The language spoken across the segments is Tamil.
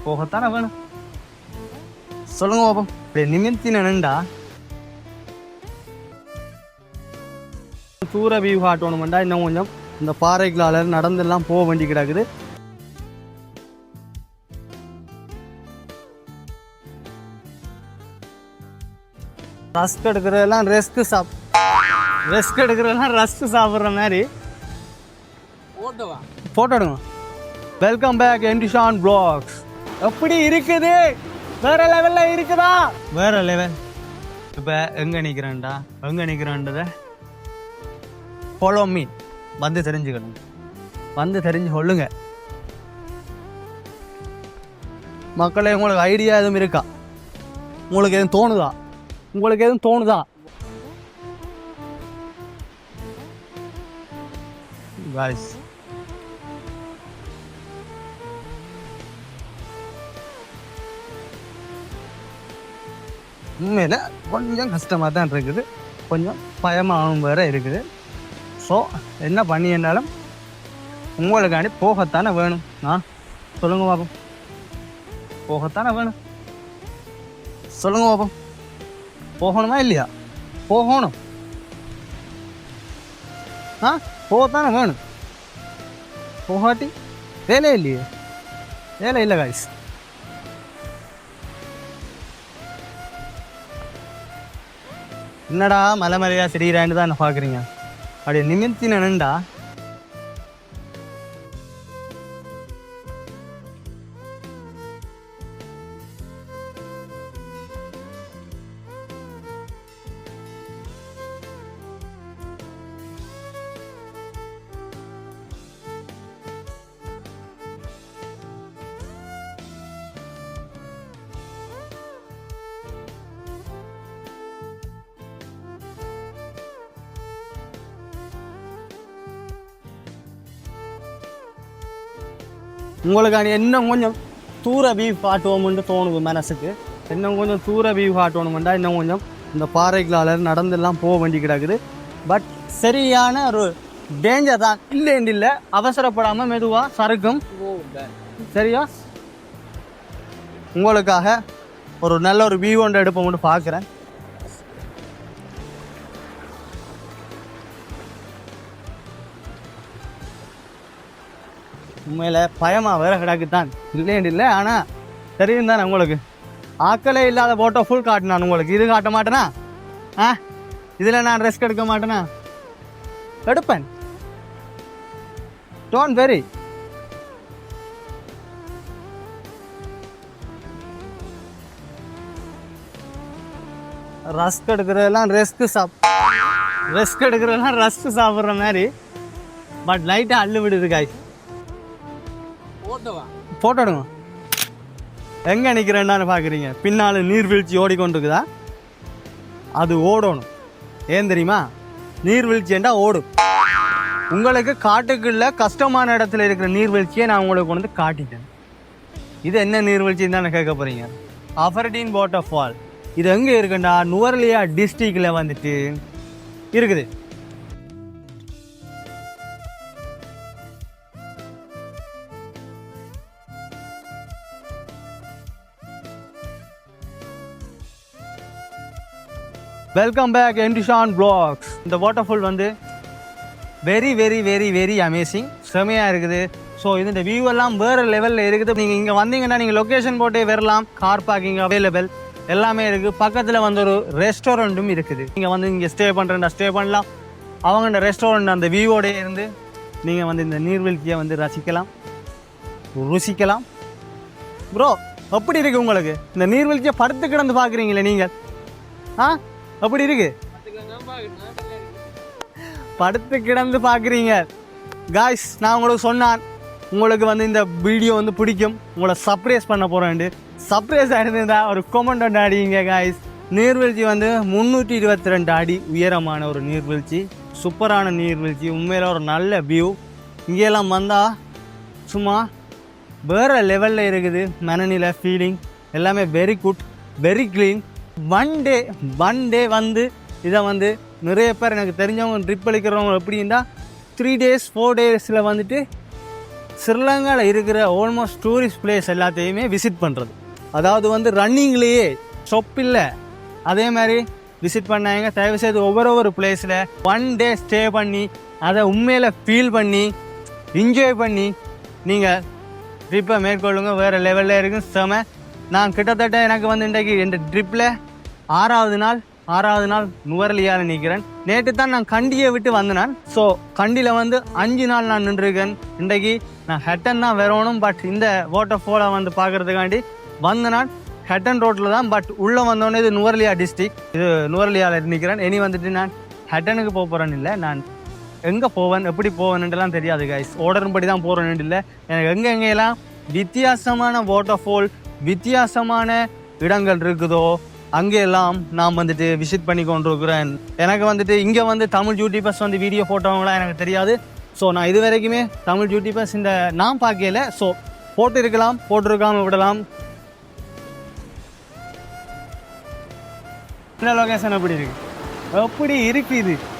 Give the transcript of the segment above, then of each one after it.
போகத்தானே வேணும். சொல்லுங்க பாப்போம். இப்படி நிமித்தினண்டா தூர வியூ காட்டணுமெண்டா இன்னும் கொஞ்சம் இந்த பாறைகளால நடந்தெல்லாம் போக வேண்டி கிடக்குது. ரஸ்க் எடுக்கிறதெல்லாம் ரெஸ்க் எடுக்கிறதெல்லாம் ரஸ்க் சாப்பிட்ற மாதிரி போட்டோ எடுங்க. வெல்கம் பேக் என்டிஷான் ப்ளாக்ஸ். எப்படி இருக்குது? வேற லெவல்ல இருக்குதா? வேற லெவல். இப்போ எங்கே நிற்கிறேன்டதை ஃபாலோ மீ. வந்து தெரிஞ்சுக்கணும், வந்து தெரிஞ்சு கொள்ளுங்க மக்களே. உங்களுக்கு ஐடியா எதுவும் இருக்கா? உங்களுக்கு எதுவும் தோணுதா? guys, உண்மையில் கொஞ்சம் கஷ்டமாக தான் இருக்குது, கொஞ்சம் பயமாகவும் வேற இருக்குது. ஸோ என்ன பண்ணினாலும் உங்களுக்காண்டி போகத்தானே வேணும். சொல்லுங்க பாப்போம். போகத்தானே வேணும். சொல்லுங்க பாப்போம். போகணுமா இல்லையா? போகணும். போகத்தானே வேணும். போகாட்டி வேலை இல்லையே. வேலை இல்லை காய்ஸ். என்னடா மலைமலையா சிரிக்கிறான்னு தான் என்ன பார்க்குறீங்க? அப்படியே நிமித்தினண்டா உங்களுக்கு இன்னும் கொஞ்சம் தூர வியூ காட்டுவோம்னு தோணுது மனசுக்கு. இன்னும் கொஞ்சம் தூர வியூ காட்டணுமெண்டா இன்னும் கொஞ்சம் இந்த பாறைகளால் நடந்தெல்லாம் போக வேண்டி கிடக்குது. பட் சரியான ஒரு டேஞ்சர் தான். இல்லை அவசரப்படாமல் மெதுவாக சறுக்கும். சரியா? உங்களுக்காக ஒரு நல்ல ஒரு வியூ ஒன்று எடுப்போம்னு பார்க்குறேன். உண்மையில் பயமாக வேற கிடக்குத்தான். இல்லை ஆனால் தெரியும் தானே உங்களுக்கு. ஆக்களே இல்லாத போட்டோ ஃபுல் காட்டினான் உங்களுக்கு. இது காட்ட மாட்டேனா? இதில் நான் ரெஸ்க் எடுக்க மாட்டேனா? எடுப்பேன். Don't worry. ரஸ்க் எடுக்கிறதெல்லாம் ரஸ்க் சாப்பிட்ற மாதிரி. பட் லைட்டாக அள்ளு விடுது காய். போட்டோ எடுங்க. எங்கே நிற்கிறேன்னு பார்க்குறீங்க? பின்னால் நீர்வீழ்ச்சி ஓடிக்கொண்டிருக்குதா? அது ஓடணும். ஏன் தெரியுமா? நீர்வீழ்ச்சின்னா ஓடும். உங்களுக்கு காட்டுக்குள்ள கஷ்டமான இடத்துல இருக்கிற நீர்வீழ்ச்சியை நான் உங்களுக்கு கொண்டு வந்து காட்டிட்டேன். இது என்ன நீர்வீழ்ச்சின்னு தானே கேட்க போகிறீங்க? Aberdeen water fall. இது எங்கே இருக்குண்டா? நுவர்லியா டிஸ்ட்ரிக்டில் வந்துட்டு இருக்குது. வெல்கம் பேக் என்டிஷான் ப்ளாக்ஸ். இந்த வாட்டர்ஃபால் வந்து very very very very amazing. செமையாக இருக்குது. ஸோ இந்த வியூ எல்லாம் வேறு லெவலில் இருக்குது. நீங்கள் இங்கே வந்தீங்கன்னா நீங்கள் லொக்கேஷன் போட்டே வரலாம். கார் பார்க்கிங் அவைலபிள் எல்லாமே இருக்குது. பக்கத்தில் வந்து ஒரு ரெஸ்டாரண்ட்டும் இருக்குது. நீங்கள் வந்து இங்கே ஸ்டே ஸ்டே பண்ணலாம். அவங்க இந்த ரெஸ்டாரண்ட் அந்த வியூவோடே இருந்து நீங்கள் வந்து இந்த நீர்வீழ்ச்சியை வந்து ருசிக்கலாம். ப்ரோ எப்படி இருக்குது உங்களுக்கு? இந்த நீர்வீழ்ச்சியை படுத்து கிடந்து பார்க்குறீங்களே நீங்கள். அப்படி இருக்கு. படுத்து கிடந்து பார்க்குறீங்க காய்ஸ். நான் உங்களுக்கு சொன்னான், உங்களுக்கு வந்து இந்த வீடியோ வந்து பிடிக்கும், உங்களை சர்ப்ரைஸ் பண்ண போகிறேன்ட்டு. சர்ப்ரைஸ் ஆகிருந்தா ஒரு கமெண்ட் ஒன்று அடிங்க காய்ஸ். நீர்வீழ்ச்சி வந்து 322 அடி உயரமான ஒரு நீர்வீழ்ச்சி. சூப்பரான நீர்வீழ்ச்சி. உண்மையில் ஒரு நல்ல வியூ. இங்கெல்லாம் வந்தால் சும்மா வேறு லெவலில் இருக்குது. மனநிலை ஃபீலிங் எல்லாமே very good, very clean. One day வந்து இதை வந்து நிறைய பேர் எனக்கு தெரிஞ்சவங்க ட்ரிப் அளிக்கிறவங்க எப்படின்னா 3 days 4 days வந்துட்டு ஸ்ரீலங்காவில் இருக்கிற ஆல்மோஸ்ட் டூரிஸ்ட் பிளேஸ் எல்லாத்தையுமே விசிட் பண்ணுறது. அதாவது வந்து ரன்னிங்லேயே ஷொப் இல்லை, அதே மாதிரி விசிட் பண்ணாங்க. தயவுசெய்து ஒவ்வொரு பிளேஸில் 1 டே ஸ்டே பண்ணி அதை உண்மையில் ஃபீல் பண்ணி என்ஜாய் பண்ணி நீங்கள் ட்ரிப்பை மேற்கொள்ளுங்க. வேறு லெவலில் இருக்கும் செம. நான் கிட்டத்தட்ட எனக்கு வந்து இன்றைக்கு என் ட்ரிப்பில் 6வது நாள் நுவரலியால் நிற்கிறேன். நேற்று தான் நான் கண்டியை விட்டு வந்தேன். ஸோ கண்டியில் வந்து 5 நாள் நான் நின்றுருக்கேன். இன்றைக்கு நான் ஹெட்டன் தான் வரணும். பட் இந்த வாட்டர் ஃபாலை வந்து பார்க்குறதுக்காண்டி வந்த நான் ஹெட்டன் ரோட்டில் தான். பட் உள்ளே வந்தோடனே இது நுவரலியா டிஸ்ட்ரிக், இது நுவரலியாவில் நிற்கிறேன். இனி வந்துட்டு நான் ஹெட்டனுக்கு போகிறேன்னு இல்லை, நான் எங்கே போவேன் எப்படி போவேன்னுலாம் தெரியாது கைஸ். ஆர்டர் படி தான் போகிறேன்னு இல்லை. எனக்கு எங்கெங்கெல்லாம் வித்தியாசமான வாட்டர் ஃபால், வித்தியாசமான இடங்கள் இருக்குதோ அங்கெல்லாம் நான் வந்துட்டு விசிட் பண்ணி கொண்டிருக்கிறேன். எனக்கு வந்துட்டு இங்கே வந்து தமிழ் யூடியூபர்ஸ் வந்து வீடியோ போட்டவங்களாம் எனக்கு தெரியாது. ஸோ நான் இது வரைக்குமே தமிழ் யூடியூபர்ஸ் இந்த நான் பார்க்கல. ஸோ போட்டிருக்காம விடலாம். இந்த லொகேஷன்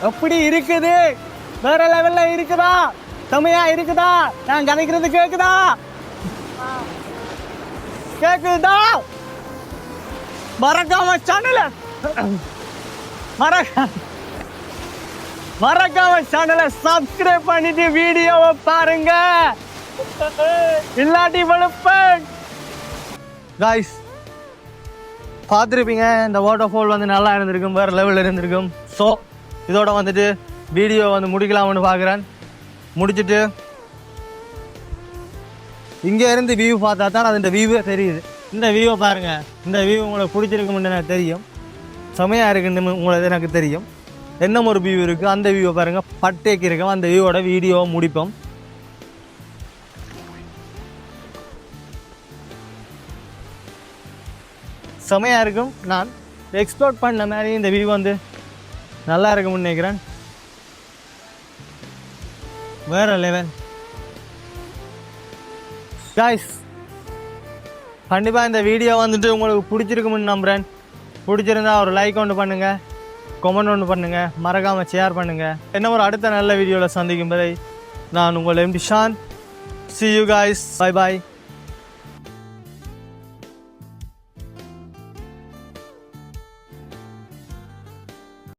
எப்படி இருக்குது வேற லெவல்ல இருக்குதா, செமையா இருக்குதா, நான் கதைக்கிறது கேக்குதா மறக்காம சேனலை சப்ஸ்கிரைப் பண்ணிட்டு வீடியோவை பாருங்க. இல்லாட்டி வலுப்பேன். காய்ஸ் பார்த்துருப்பீங்க, இந்த வாட்டர் ஃபால் வந்து நல்லா இருந்திருக்கும், வேறு லெவலில் இருந்திருக்கும். ஸோ இதோட வந்துட்டு வீடியோ வந்து முடிக்கலாம்னு பார்க்குறேன். முடிச்சுட்டு இங்கே இருந்து வியூ பார்த்தா தான் அது இந்த வியூவே தெரியுது. இந்த வியூவை பாருங்கள். இந்த வியூ உங்களுக்கு பிடிச்சிருக்குன்னு எனக்கு தெரியும், செமையாக இருக்குன்னு உங்களுக்கு எனக்கு தெரியும். என்ன ஒரு வியூ இருக்குது அந்த வியூவை பாருங்கள். பட்டேக்கு இருக்கும் அந்த வியூவோட வீடியோவை முடிப்போம். செமையாக இருக்கும். நான் எக்ஸ்ப்ளோர் பண்ண மாதிரி இந்த வியூ வந்து நல்லா இருக்கும்னு நினைக்கிறேன். வேற லெவல் காய்ஸ். கண்டிப்பாக இந்த வீடியோ வந்துட்டு உங்களுக்கு பிடிச்சிருக்கும்னு நம்புகிறேன். பிடிச்சிருந்தா ஒரு லைக் ஒன்று பண்ணுங்கள், கமெண்ட் ஒன்று பண்ணுங்கள், மறக்காமல் ஷேர் பண்ணுங்கள். என்ன ஒரு அடுத்த நல்ல வீடியோவில் சந்திக்கும் வரை நான் உங்கள் MT Shaan. See you guys. Bye bye.